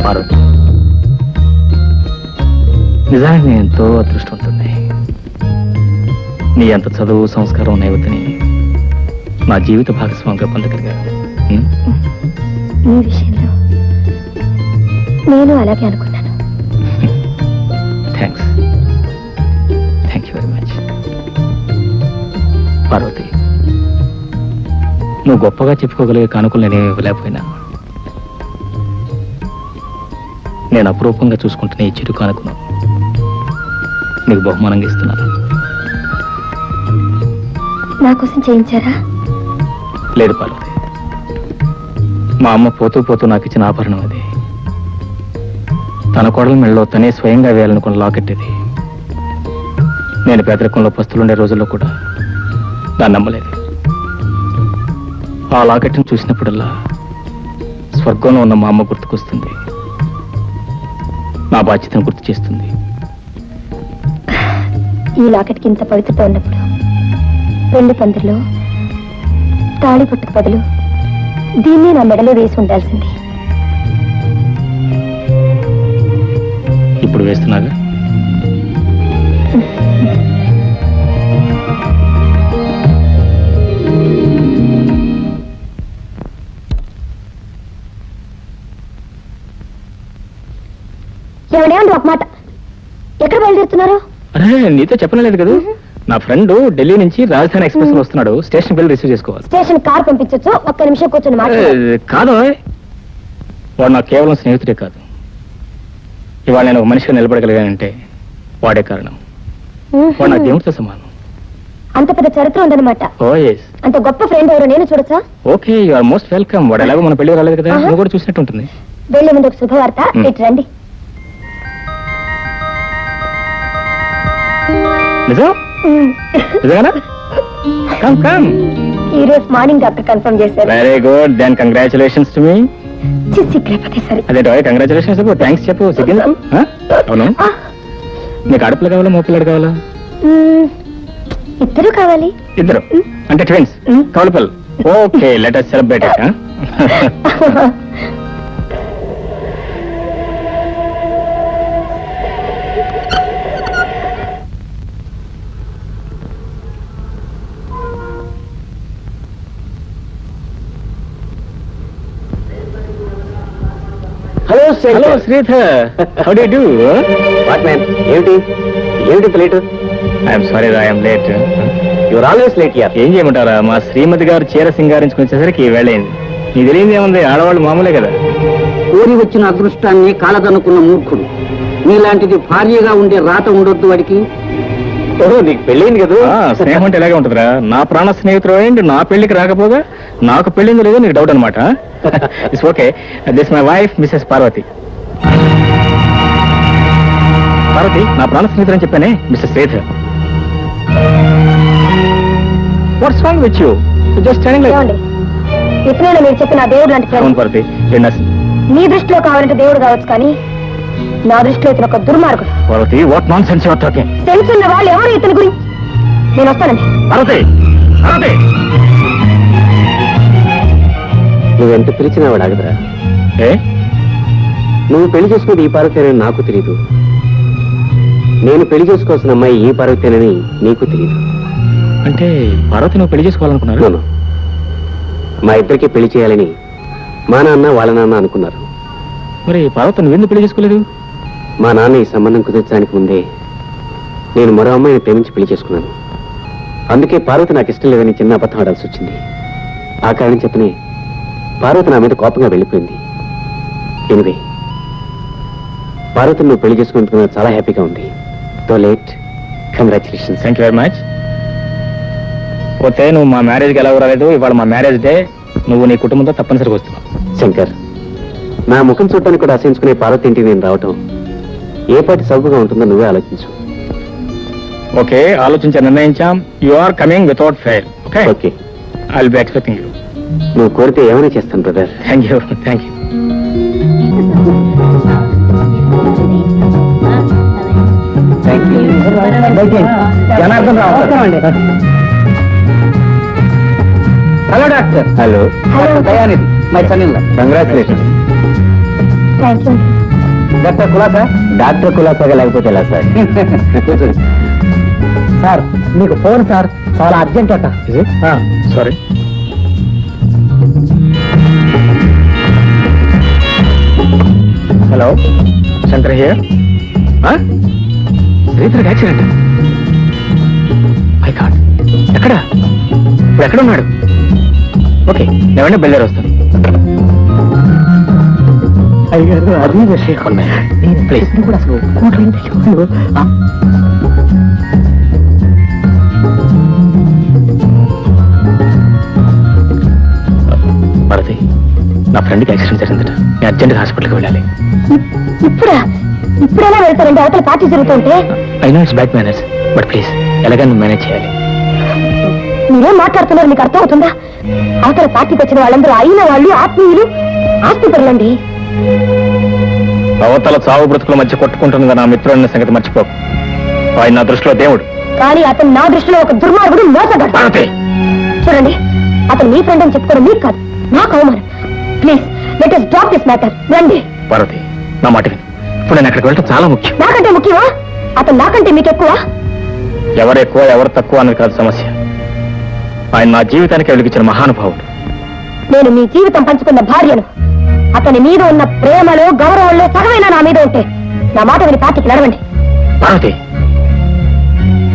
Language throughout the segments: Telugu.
పార్వతి, నిజానికి నేను ఎంతో అదృష్టవంతుంది. నీ అంత చదువు సంస్కారం ఉన్న యువతిని నా జీవిత భాగస్వామిగా పొందగలిగాను. ఈ విషయంలో నేను అలాగే అనుకున్నాను. Thanks, thank you very much. Parvati, నువ్వు గొప్పగా చెప్పుకోగలిగే కానుకలు నేనేమి ఇవ్వలేకపోయినా నేను అపురూపంగా చూసుకుంటున్న ఈ చిరు కానుకను నీకు బహుమానంగా ఇస్తున్నాను. నా కోసం చేయించారా? లేదు పార్వతి, మా అమ్మ పోతూ పోతూ నాకు ఇచ్చిన ఆభరణం అది. తన కోడల మెడలో తనే స్వయంగా వేయాలనుకున్న లాకెట్ ఇది. నేను పేదరికంలో పస్తులుండే రోజుల్లో కూడా దాన్ని నమ్మలేదు. ఆ లాకెట్ను చూసినప్పుడల్లా స్వర్గంలో ఉన్న మా అమ్మ గుర్తుకొస్తుంది, నా బాధ్యతను గుర్తు చేస్తుంది. ఈ లాకెట్కి ఇంత పవిత్రత ఉన్నప్పుడు పెళ్లి పందిరిలో తాళి పట్టుకు బదులు దీన్ని నా మెడలో వేసి ఉండాల్సింది. ఇప్పుడు వేస్తున్నాగా. ఎవడేమండి ఒక మాట, ఎక్కడ బయలుదేరుతున్నారు? అరే, నీతో చెప్పలేదు కదా, నా ఫ్రెండ్ ఢిల్లీ నుంచి రాజధాని ఎక్స్ప్రెస్ లో వస్తున్నాడు. స్టేషన్ బిల్ రిసీవ్ చేసుకోవాలి. స్టేషన్ కార్ పంపించొచ్చు, ఒక్క నిమిషం కూర్చొని కాదు, వాడు నాకు కేవలం స్నేహితుడే కాదు. ఇవాళ నేను ఒక మనిషిగా నిలబడగలిగానంటే వాడే కారణం. వాడు నా దేవుడితో సమానం. అంత పెద్ద చరిత్ర ఉందన్నమాట. Oh yes. అంత గొప్ప ఫ్రెండ్ ఎవరు, నేను చూడొచ్చా? Okay, you are most welcome. వాడు ఎలాగో మన పెళ్లి రాలేదు కదా, నువ్వు కూడా చూసినట్టు ఉంటుంది. వెళ్ళే ముందు ఒక శుభవార్త, ఇటు రండి. నిజం? నిజంగానా? Come come. ఈ రోజు మార్నింగ్ డాక్టర్ కన్ఫర్మ్ చేశారు. Very good, then congratulations to me. అదే కంగ్రాచులేషన్స్ చెప్పు, థ్యాంక్స్ చెప్పు. సిగ్గెందుకు? అవును, నీకు ఆడపిల్ల కావాలా మగపిల్లడు కావాలా? ఇద్దరు కావాలి. ఇద్దరు అంటే ట్విన్స్, కవల పిల్లలు. Okay, let us celebrate. Hello Sridhar, how do you do? What man, ఏమిటి లేట్? ఐఎమ్ సారీ రా, I'm late. Your always late here. ఏం చేయమంటారా, మా శ్రీమతి గారు చీర సింగారించుకుని వచ్చేసరికి వేళైంది. నీ తెలియదు ఏముంది, ఆడవాళ్ళు మామూలే కదా. కోరి వచ్చిన అదృష్టాన్ని కాలదనుకున్న మూర్ఖుడు. నీలాంటిది భార్యగా ఉండే రాత ఉండొద్దు వాడికి. ఓహో, నీకు పెళ్ళైంది కదా. స్నేహం అంటే ఇలాగే ఉంటుందిరా. నా ప్రాణ స్నేహితుడు ఏంటి, నా పెళ్లికి రాకపోగా నాకు పెళ్ళిందో లేదో నీకు డౌట్ అనమాట. It's okay, this my wife Mrs Parvati. Parvati నా ప్రాణ స్నేహితుడు అని చెప్పానే, Mr Sridhar. What's wrong with you? Just standing like. ఇతనే మీరు చెప్పిన దేవుడు లాంటి అవును పార్వతి. మీ దృష్టిలో కావాలంటే దేవుడు కావచ్చు, కానీ నా దృష్టిలో ఇతను ఒక దుర్మార్గుడు. Parvati, what nonsense you are talking? Sense ఉన్న వాళ్ళు ఎవరు ఇతని గురించి? నేను వస్తానండి. పార్వతి, పార్వతి, నువ్వెంత పిలిచినా వాడు ఆగదురా. ఏ నువ్వు పెళ్లి చేసుకునేది ఈ పార్వతేనని నాకు తెలియదు. నేను పెళ్లి చేసుకోవాల్సిన అమ్మాయి ఈ పార్వతేనని నీకు తెలియదు. అంటే పార్వతి నువ్వు పెళ్లి చేసుకోవాలనుకున్నారు? మా ఇద్దరికి పెళ్లి చేయాలని మా నాన్న వాళ్ళ నాన్న అనుకున్నారు. మరి పార్వతి నువ్వెందుకు పెళ్లి చేసుకోలేదు? మా నాన్న ఈ సంబంధం కుదర్చడానికి ముందే నేను మరో అమ్మాయిని ప్రేమించి పెళ్లి చేసుకున్నాను. అందుకే పార్వతి నాకు ఇష్టం లేదని చిన్న అబద్ధం ఆడాల్సి వచ్చింది. ఆ కారణం చెప్పనే పార్వతి నా మీద కోపంగా వెళ్ళిపోయింది. ఎనివే, పార్వతిని నువ్వు పెళ్లి చేసుకుంటున్నా చాలా హ్యాపీగా ఉంది. తో late, congratulations. Thank you very much. పోతే నువ్వు మా మ్యారేజ్కి ఎలా రాలేదు, ఇవాళ మా మ్యారేజ్ డే, నువ్వు నీ కుటుంబంతో తప్పనిసరిగా వస్తున్నావు. శంకర్, నా ముఖం చూడటానికి కూడా అసహించుకునే పార్వతి ఇంటికి నేను రావటం ఏ పాటి సౌకర్యంగా ఉంటుందో నువ్వే ఆలోచించు. ఓకే, ఆలోచించా, నిర్ణయించాం. You are coming without fail. Okay okay, I will be expecting you. నువ్వు కోరితే ఏమైనా చేస్తాను brother. Thank you, thank you. Janardhan Rao. Hello doctor. Hello. Hello. Dayanidhi. My son in law. Congratulation. Thank you. Doctor కులాసా? డాక్టర్ కులాసాగా లేకపోతే ఎలా సార్? సార్ మీకు ఫోన్ సార్, చాలా అర్జెంట్ అట. సారీ. Hello, Shankar here. శ్రీధర్కి యాక్సిడెంట్. మై గాడ్, ఎక్కడ? ఇప్పుడు ఎక్కడ ఉన్నాడు? ఓకే, నేను వెంటనే బయలుదేరి వస్తాను. అయ్యారు అది విషయం. నేను ప్లీజ్. కూడా అసలు కూతురు తెచ్చుకోలేదు. భారతి, నా ఫ్రెండ్కి యాక్సిడెంట్ జరిగిందట. నేను అర్జెంట్గా హాస్పిటల్కి వెళ్ళాలి. ఇప్పుడెలా వెళ్తారండి? అవతల పార్టీ జరుగుతుంటే. I know it's bad manage, but please ఎలాగైనా మేనేజ్ చేయాలి. మీరేం మాట్లాడుతున్నారు? మీకు అర్థం అవుతుందా? అవతల పార్టీకి వచ్చిన వాళ్ళందరూ అయిన వాళ్ళు, ఆత్మీయులు, ఆస్తిపరులండి. అవతల చావు బ్రతుకుల మధ్య కొట్టుకుంటున్న నా మిత్రుడన్న సంగతి మర్చిపోకు. ఆయన నా దృష్టిలో దేవుడు. కానీ అతను నా దృష్టిలో ఒక దుర్మార్గుడు, మోసగాడు. భారతి, చూడండి, అతను మీ ఫ్రెండ్ అని చెప్పుకోవడం మీకు కాదు, నాకు అవమానం. Please let us drop this matter. రండి. భారతి, నా మాట విను. ఇప్పుడు నేను అక్కడికి వెళ్ళటం చాలా ముఖ్యం. నాకంటే ముఖ్యమా? అతను నాకంటే మీకు ఎక్కువ? ఎవరు ఎక్కువ ఎవరు తక్కువ అన్నది కాదు సమస్య. ఆయన నా జీవితానికి వెలిగించిన మహానుభావుడు. నేను మీ జీవితం పంచుకున్న భార్యను. అతని మీద ఉన్న ప్రేమలో, గౌరవంలో సగమైనా నా మీద ఉంటే నా మాట విని పార్టీకి నడవండి. భారతి,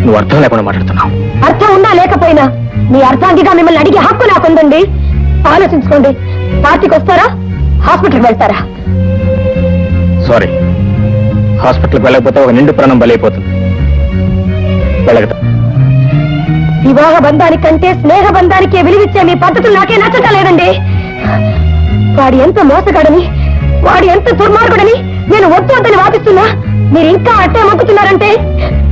నువ్వు అర్థం లేకుండా మాట్లాడుతున్నావు. అర్థం ఉన్నా లేకపోయినా మీ అర్థాంగిగా మిమ్మల్ని అడిగే హక్కు నాకుందండి. ఆలోచించుకోండి. పార్టీకి వస్తారా, హాస్పిటల్కి వెళ్తారా? సారీ, హాస్పిటల్కి వెళ్ళకపోతే ఒక నిండు ప్రాణం బలైపోతుంది. వెళ్ళగతా. వివాహ బంధానికంటే స్నేహ బంధానికే విలువిచ్చే మీ పద్ధతులు నాకే నచ్చటం లేదండి. వాడు ఎంత మోసగాడని, వాడు ఎంత దుర్మార్గుడని నేను వద్దు వద్దని వాదిస్తున్నా మీరు ఇంకా అట్టే మొక్కుతున్నారంటే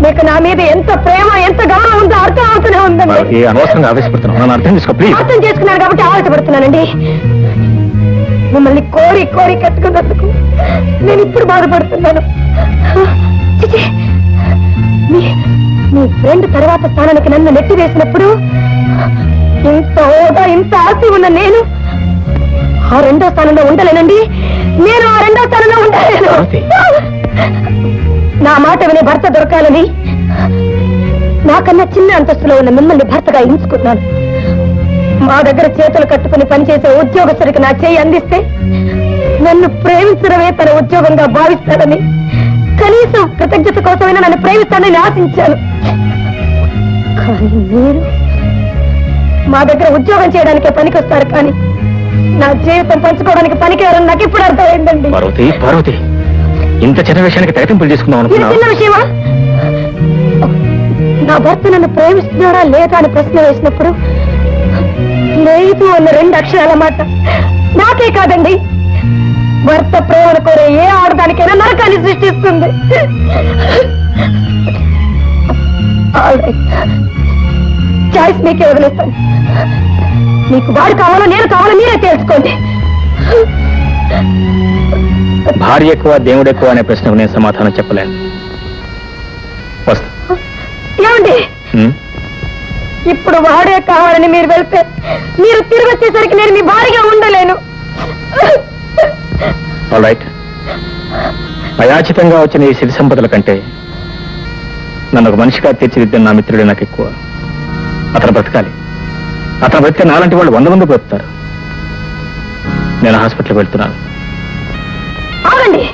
మీకు నా మీద ఎంత ప్రేమ, ఎంత గౌరవం ఉందో అర్థం అవుతూనే ఉందండి. అనవసరంగా ఆవేశపడుతున్నావు, నన్ను అర్థం చేసుకో ప్లీజ్. అర్థం చేసుకున్నాను కాబట్టి ఆవేశపడుతున్నానండి. మిమ్మల్ని కోరి కోరి కట్టుకున్నందుకు నేను ఇప్పుడు బాధపడుతున్నాను. చిచి, మీ ఫ్రెండ్ తర్వాత స్థానానికి నన్ను నెట్టి వేసినప్పుడు ఇంత హోదా, ఇంత ఆస్తి ఉన్న నేను ఆ రెండో స్థానంలో ఉండలేనండి. నేను ఆ రెండో స్థానంలో ఉండలేను. నా మాట వినే భర్త దొరకాలని నాకన్నా చిన్న అంతస్తులో ఉన్న మిమ్మల్ని భర్తగా ఎంచుకున్నాను. మా దగ్గర చేతులు కట్టుకుని పనిచేసే ఉద్యోగస్తుడికి నా చేయి అందిస్తే నన్ను ప్రేమించడమే తన ఉద్యోగంగా భావిస్తాడని, కనీసం కృతజ్ఞత కోసమైనా నన్ను ప్రేమిస్తానని ఆశించాను. కానీ మీరు మా దగ్గర ఉద్యోగం చేయడానికే పనికొస్తారు, కానీ నా జీవితం పంచుకోవడానికి పనికిరారని నాకు ఇప్పుడు అర్థమైందండి. పార్వతి, పార్వతి, ఇంత చిన్న విషయానికి తెగతింపులు చేసుకుందాం ఇది అనుకున్నావు? చిన్న విషయమా? నా భర్త నన్ను ప్రేమిస్తున్నాడా లేదా అని ప్రశ్న వేసినప్పుడు లేదు అన్న రెండు అక్షరాల మాట నాకే కాదండి, భర్త ప్రేమను కోరే ఏ ఆడదానికైనా నరకాన్ని సృష్టిస్తుంది. చాయిస్ మీకే వదిలేస్తాను. మీకు వాడు కావాలో నేను కావాలో మీరే తెలుసుకోండి. భార్య ఎక్కువ దేవుడు ఎక్కువ అనే ప్రశ్నకు నేను సమాధానం చెప్పలేను. వస్తా. ఏమండి, ఇప్పుడు వాడే కావాలని మీరు వెళ్తే మీరు తిరిగి వచ్చేసరికి నేను మీ భార్యగా ఉండలేను. All right. అయాచితంగా వచ్చిన ఈ సిరి సంపదల కంటే నన్ను ఒక మనిషిగా తీర్చిదిద్దిన నా మిత్రుడే నాకు ఎక్కువ. అతను బ్రతకాలి. అతను బ్రతికే నాలాంటి వాళ్ళు 100 మంది బ్రతుకుతారు. నేను హాస్పిటల్కి వెళ్తున్నాను. ఆగండి.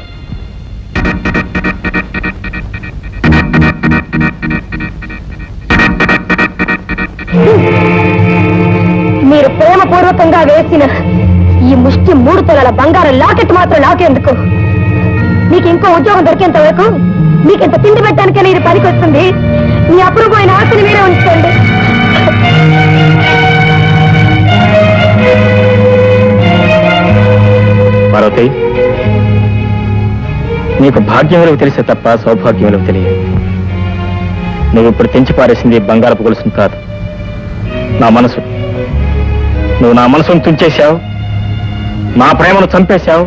మీరు ప్రేమపూర్వకంగా వేసిన ఈ ముష్టి 3 తులాల బంగారం లాకెట్ మాత్రం నాకెందుకు? మీకు ఇంకో ఉద్యోగం దొరికేంత వరకు మీకింత తిండి పెట్టడానికైనా ఇది పనికి వస్తుంది. మీ అపురూపమైన ఆస్తిని మీరే ఉంచుకోండి. పార్వతి, నీకు భాగ్యం విలువ తెలిసే తప్ప సౌభాగ్యం విలువ తెలియదు. నువ్వు ఇప్పుడు తెంచి పారేసింది బంగారపు గొలుసును కాదు, నా మనసు. నువ్వు నా మనసును తుంచేశావు, నా ప్రేమను చంపేశావు,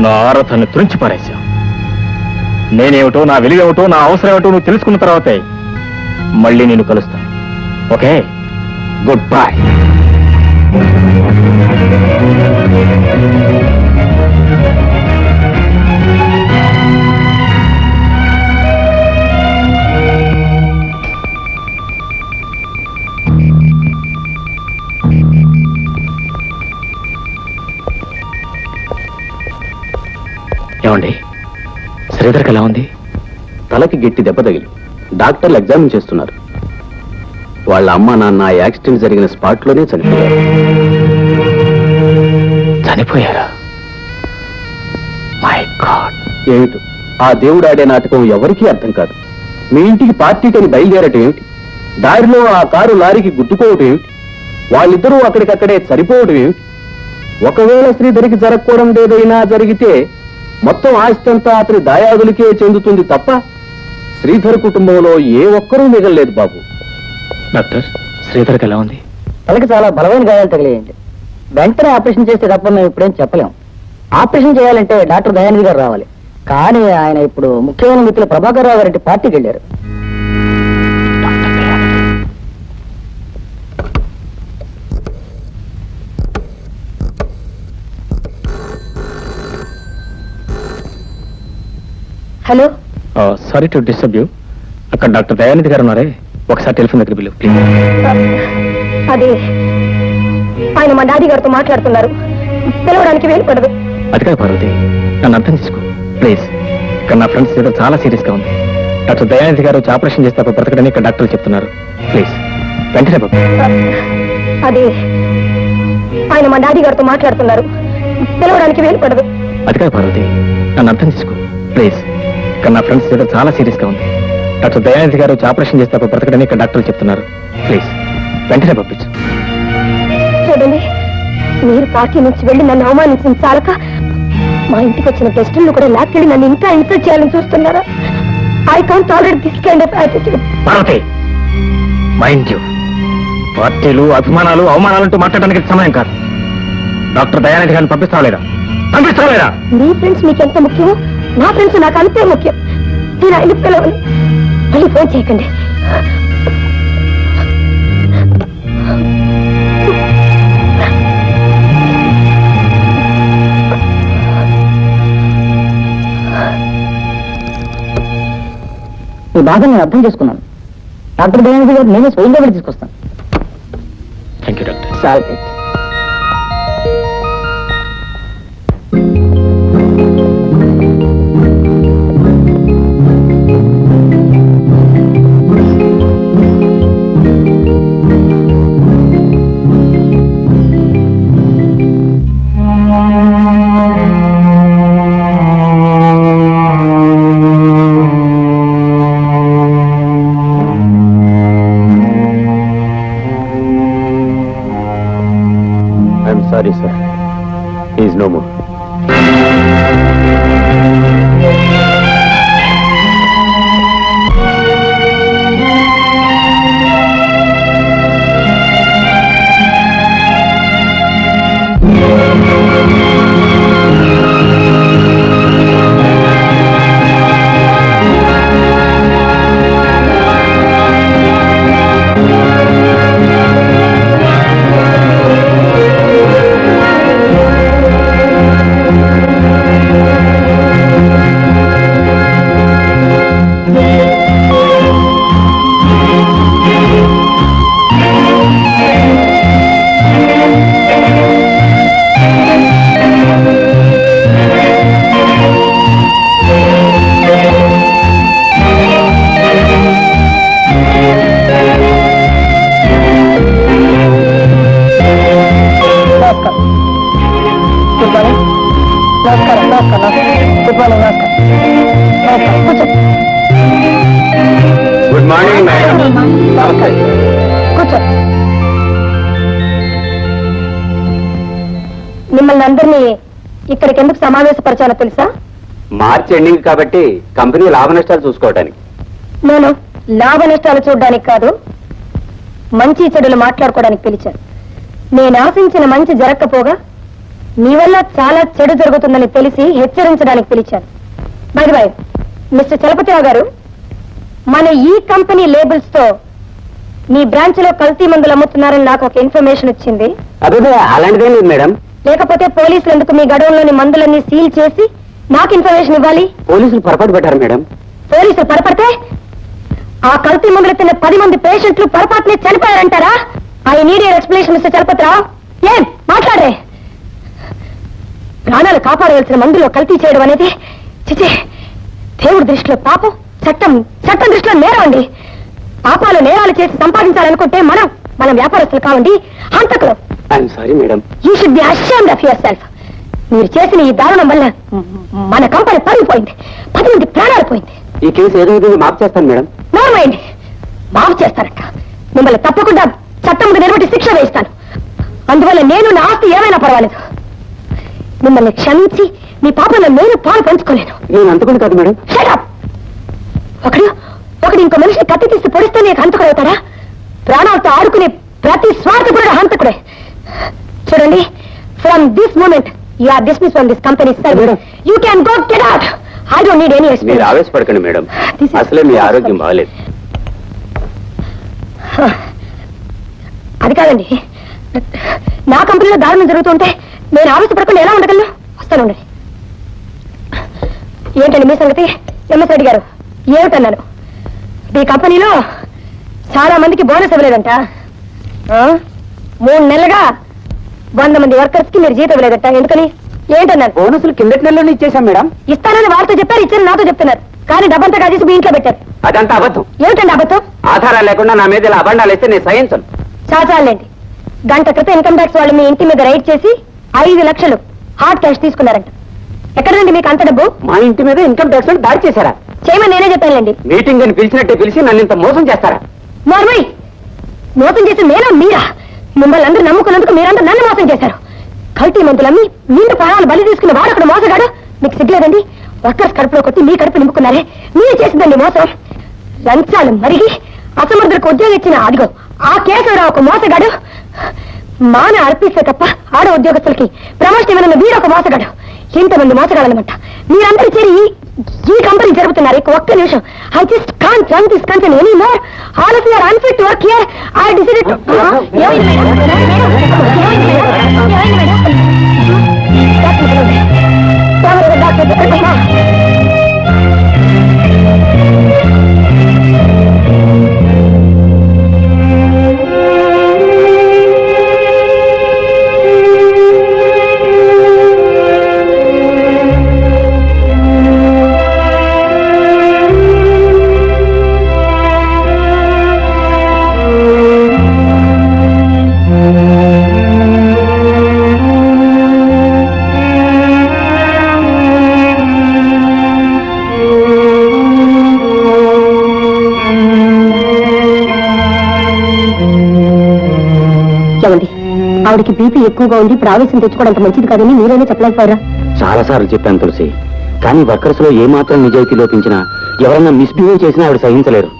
నా ఆరాధనను తురించి పారేశావు. నేనేమిటో, నా విలువేమిటో, నా అవసరం ఏమిటో నువ్వు తెలుసుకున్న తర్వాతే మళ్ళీ నేను కలుస్తాను. Okay, good bye. ఏమండి, శ్రీధర్కి ఎలా ఉంది? తలకి గట్టి దెబ్బ తగిలి డాక్టర్లు ఎగ్జామిన్ చేస్తున్నారు. వాళ్ళ అమ్మ నాన్న యాక్సిడెంట్ జరిగిన స్పాట్లోనే చనిపోయారు. చనిపోయారా? My god. ఏమిటి ఆ దేవుడు ఆడే నాటకం ఎవరికీ అర్థం కాదు. మీ ఇంటికి పార్టీకని బయలుదేరటం ఏమిటి? దారిలో ఆ కారు లారీకి గుద్దుకోవటం ఏమిటి? వాళ్ళిద్దరూ అక్కడికక్కడే సరిపోవడం ఏమిటి? ఒకవేళ శ్రీధరికి జరగకూడదు ఏదైనా జరిగితే మొత్తం ఆస్తంతా అతని దాయాదులకే చెందుతుంది తప్ప శ్రీధర్ కుటుంబంలో ఏ ఒక్కరూ మిగలలేదు బాబు. డాక్టర్, శ్రీధర్కి ఎలా ఉంది? తలకి చాలా బలమైన గాయాలు తగిలేయండి. వెంటనే ఆపరేషన్ చేస్తే తప్ప మేము ఇప్పుడేం చెప్పలేం. ఆపరేషన్ చేయాలంటే డాక్టర్ దయానిధి గారు రావాలి. కానీ ఆయన ఇప్పుడు ముఖ్యమైన మిత్రులు ప్రభాకర్ రావు గారి పార్టీకి వెళ్ళారు. Hello, sorry to disturb you. అక్కడ డాక్టర్ దయానిధి గారు ఉన్నారే, ఒకసారి టెలిఫోన్ దగ్గర బిల్లు ప్లీజ్. అది ఆయన మా డాడీ గారితో మాట్లాడుతున్నారు. పిలవడానికి వీలు పడదు. అది కాదు పార్వతి, నన్ను అర్థం చేసుకో ప్లీజ్. ఇక్కడ నా ఫ్రెండ్స్ ఏదో చాలా సీరియస్ గా ఉంది. డాక్టర్ దయానిధి గారు వచ్చి ఆపరేషన్ చేస్తే అప్పుడు బ్రతకడని ఇక్కడ డాక్టర్లు చెప్తున్నారు. ప్లీజ్ వెంటనే పంపు. అది ఆయన మా డాడీ గారితో మాట్లాడుతున్నారు. పిలవడానికి వీలు పడదు. అది కాదు పార్వతి, నన్ను అర్థం చేసుకో ప్లీజ్. ఇక్కడ నా ఫ్రెండ్స్ ఏదో చాలా సీరియస్ గా ఉంది. డాక్టర్ దయానిధి గారు వచ్చి ఆపరేషన్ చేస్తే అప్పుడు బ్రతకడని ఇక్కడ డాక్టర్లు చెప్తున్నారు. ప్లీజ్ వెంటనే పంపించు. చూడండి, మీరు పార్టీ నుంచి వెళ్ళి నన్ను అవమానించిన చాలక మా ఇంటికి వచ్చిన గెస్టులను కూడా లాక్కెళ్ళి నన్ను ఇంకా ఇన్సల్ట్ చేయాలని చూస్తున్నారా? I can't tolerate this kind of attitude. Parvati, mind you, పార్టీలు అభిమానాలు అవమానాలంటూ మాట్లాడడానికి సమయం కాదు. డాక్టర్ దయానిధి గారిని పంపిస్తావా లేదా? మీ ఫ్రెండ్స్ మీకు ఎంత ముఖ్యమో నా ఫ్రెండ్స్ నాకు అంతే ముఖ్యం. నేను ఆయన పిలవని మళ్ళీ ఫోన్ చేయకండి. ఈ బాధ నేను అర్థం చేసుకున్నాను. డాక్టర్ దయానిధి గారు నేనే స్వయంగా వెళ్ళి తీసుకొస్తాను. Thank you doctor. చాలా sorry sir, is no more. Good morning madam. కూర్చో. మిమ్మల్ని అందరినీ ఇక్కడికి ఎందుకు సమావేశపరిచానో తెలుసా? మార్చి ఎండింగ్ కాబట్టి కంపెనీ లాభ నష్టాలు చూసుకోవడానికి. నేను లాభ నష్టాలు చూడడానికి కాదు, మంచి చెడులు మాట్లాడుకోవడానికి పిలిచాను. నేను ఆశించిన మంచి జరగకపోగా మీ వల్ల చాలా చెడు జరుగుతుందని తెలిసి హెచ్చరించడానికి పిలిచాను. బై బై మిస్టర్ చలపతిరావు గారు, మన ఈ కంపెనీ లేబుల్స్ తో మీ బ్రాంచ్ లో కల్తీ మందులు అమ్ముతున్నారని నాకు ఒక ఇన్ఫర్మేషన్ వచ్చింది. అదే అలాంటిదే లేదు మేడం. లేకపోతే పోలీసులు ఎందుకు మీ గడవంలోని మందులన్నీ సీల్ చేసి నాకు ఇన్ఫర్మేషన్ ఇవ్వాలి? పోలీసులు పొరపాటు పడ్డారు మేడం. పోలీసులు పొరపడితే ఆ కల్తీ మందులు తిన్న 10 మంది పేషెంట్లు పొరపాటునే చనిపోయారంటారా? I need your explanation mister Chalapathi Rao. ఏం మాట్లాడే? ప్రాణాలు కాపాడవలసిన మందులో కల్తీ చేయడం అనేది చిచే, దేవుడి దృష్టిలో పాపం, చట్టం దృష్టిలో నేరం అండి. పాపాలు నేరాలు చేసి సంపాదించాలనుకుంటే మనం వ్యాపారస్తులు కావండి, హంతకులు. I'm sorry madam. You should be ashamed of yourself. మీరు చేసిన ఈ దారుణం వల్ల మన కంపెనీ పడిపోయింది, 10 మంది ప్రాణాలు పోయింది. ఈ కేసు ఏదో విధంగా మాఫ్ చేస్తాను మేడం. నోర్మైండి, మాఫ్ చేస్తారట. మిమ్మల్ని తప్పకుండా చట్టం నిలబెట్టి శిక్ష వేస్తాను. అందువల్ల నేను నా ఆస్తి ఏమైనా పర్వాలేదు. మిమ్మల్ని క్షమించి మీ పాపంలో నేను పాలు పంచుకోలేను. నేను అంతకుండా కాదు మేడం. Shut up! ఒకడు ఇంకో మనిషిని కత్తి తీసి పొడిస్తే నీకు హంతకుడు అవుతాడా? ప్రాణాలతో ఆడుకునే ప్రతి స్వార్థకుడు హంతకుడే. చూడండి, from this moment you are dismiss from this company service. You can go, get out. I don't need any మీరు ఎక్స్ప్లెనేషన్. ఆవేశపడకండి మేడం, అసలే మీ ఆరోగ్యం బాగాలేదు. అది కాదండి, నా కంపెనీలో దారుణం జరుగుతుంటే నేను ఆవేశపడకుండా ఎలా ఉండగలను? వస్తానండి. ఏంటండి మీ సంగతి? ఎంఎస్ రెడ్డి గారు, ఏమిటన్నాను? మీ కంపెనీలో చాలా మందికి బోనస్ ఇవ్వలేదంట. 3 నెలలుగా 100 మంది వర్కర్స్ కి మీరు జీతం ఇవ్వలేదంట. ఎందుకని? ఏంటన్నారు? బోనసులు కిందటి నెలలో ఇచ్చేసాం మేడం. ఇస్తానని వారితో చెప్పారు, ఇచ్చారని నాతో చెప్తున్నారు. కానీ డబ్బంతా కాజేసి మీ ఇంట్లో పెట్టారు. అదంతా అబద్ధం. ఏమిటండి అబద్ధం? ఆధారాలు లేకుండా నా మీద ఇలా అబండాలు వేస్తే నేను సహించను. చాచాలండి. గంట క్రితం ఇన్కమ్ ట్యాక్స్ వాళ్ళు మీ ఇంటి మీద రైడ్ చేసి 5 లక్షలు హార్డ్ క్యాష్ తీసుకున్నారంట. ఎక్కడండి మీకు అంత డబ్బు? మా ఇంటి మీద ఇన్కమ్ ట్యాక్స్ దాడి చేశారా? చేయమని నేనే చెప్పానులేండి. మీటింగ్ అని పిలిచినట్టే పిలిచి నన్ను ఇంత మోసం చేస్తారా? నార్మల్ మోసం చేసి నేనా మీరా? మిమ్మల్ని అందరూ నమ్ముకున్నందుకు మీరందరూ నన్ను మోసం చేశారు. కల్తీ మందులమ్మి నిండు ప్రాణాలు బలి తీసుకున్న వాడు అక్కడ మోసగాడు. మీకు సిగ్గులేదండి? వర్కర్స్ కడుపులో కొట్టి మీ కడుపు నింపుకున్నారే, మీరు చేసిందండి మోసం. లంచాలు మరిగి అసమర్థులకు ఉద్యోగం ఇచ్చిన అదిగో ఆ కేశవరావు ఒక మోసగాడు. మాన అర్పిస్తే తప్ప ఆడ ఉద్యోగస్తులకి ప్రమోషన్ ఇవ్వనున్న వీరొక మోసగాడు. ఇంతమంది మోసగాడనమాట. మీరందరూ చేరి ఈ కంపెనీ జరుగుతున్నారు. ఒక్క నిమిషం. I just can't run this company any more. All of you are unfit to work here. I decided to ఆవిడికి బీపీ ఎక్కువగా ఉంది, ఇప్పుడు ఆవేశం తెచ్చుకోవడం మంచిది కాదని మీరైనా చెప్పలేకపోయారా? చాలా సార్లు చెప్పాను తులసి, కానీ వర్కర్స్ లో ఏమాత్రం నిజాయితీ లోపించినా ఎవరన్నా మిస్బిహేవ్ చేసినా ఆవిడ సహించలేరు.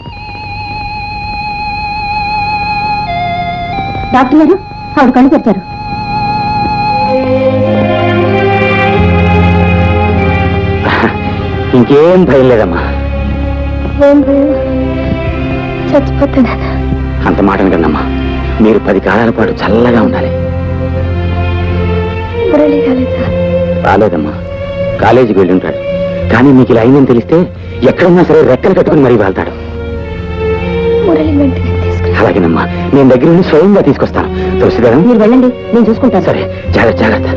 డాక్టర్ గారు, ఆవిడ కళ్ళు తెచ్చారు. ఇంకేం భయం లేదమ్మా. చచ్చిపోతున్నా. అంత మాటను కదమ్మా, మీరు 10 కాలాల పాటు చల్లగా ఉండాలి. రాలేదమ్మా, కాలేజీకి వెళ్ళి ఉంటాడు. కానీ మీకు ఇలా అయిందని తెలిస్తే ఎక్కడున్నా సరే రెక్కలు కట్టుకుని మరీ వెళ్తాడు. అలాగేనమ్మా, నేను దగ్గర నుండి స్వయంగా తీసుకొస్తాను. తులసి గారు, మీరు వెళ్ళండి, నేను చూసుకుంటాను. సరే, జాగ్రత్త.